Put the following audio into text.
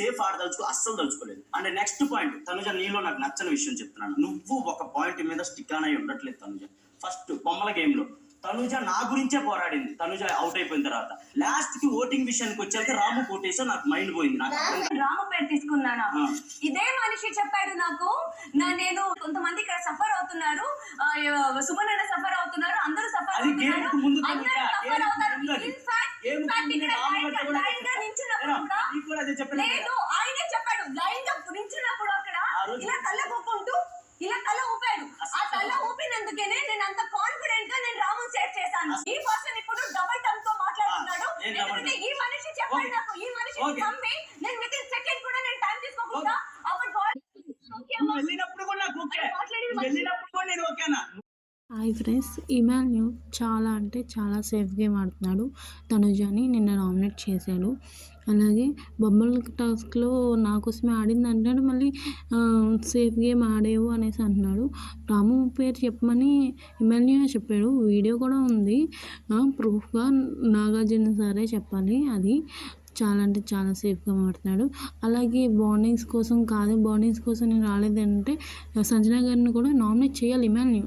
Safe అస్సలు తలుచుకోలేదు. And next point Tanuja, నీలో నాకు నచ్చని విషయం చెప్తున్నాను. నువ్వు ఒక పాయింట్ మీద స్టిక్ అయి ఉండట్లేదు తనుజ. ఫస్ట్ బొమ్మల గేమ్ లో తనుజ నా గురించే పోరాడింది. తనుజ అవుట్ అయిపోయిన తర్వాత లాస్ట్ కి ఓటింగ్ విషయానికి వచ్చాక రాము కోటేశా నాకు మైండ్ పోయింది. రాము పేరు తీసుకున్నానా? ఇదే మనిషి చెప్పాడు నాకు. నేను కొంతమంది ఇక్కడ సఫర్ అవుతున్నారు, సుమన్ అన్న సఫర్ అవుతున్నారు, అందరూ సఫర్ అవుతున్నారు. ఆయనే చెప్పాడు. లైన్ గా నించున్నప్పుడు అక్కడ ఇలా తల ఊపుకుంటూ ఇలా తల ఊపాడు. ఆ తల ఊపినందుకేనే నేను అంత కాన్ఫిడెంట్ గా నేను రాము సేవ్ చేశాను. ఈ పర్సన్ ఇప్పుడు డబుల్ టంగ్ తో మాట్లాడుతున్నాడు. ఎందుకంటే ఈ మనిషి చెప్పాడు నాకు. ఈ మనిషి నమ్మి నేను విత్ ఇన్ సెకండ్ కూడా నేను టైం తీసుకోకుండా హాయ్ ఫ్రెండ్స్, ఇమాన్యు చాలా అంటే చాలా సేఫ్ గేమ్ ఆడుతున్నాడు. తనుజని నిన్న నామినేట్ చేశాడు. అలాగే బొమ్మల టాస్క్లో నా కోసమే ఆడింది అంటాడు, మళ్ళీ సేఫ్ గేమ్ ఆడేవు అనేసి అంటున్నాడు. రాము పేరు చెప్పమని ఇమాన్యు చెప్పాడు. వీడియో కూడా ఉంది ప్రూఫ్గా. నాగార్జున సారే చెప్పాలి. అది చాలా అంటే చాలా సేఫ్గా మాట్లాడు. అలాగే బాండింగ్స్ కోసం కాదు, బాండింగ్స్ కోసం నేను రాలేదంటే సంజన గారిని కూడా నామినేట్ చేయాలి ఇమాన్యు.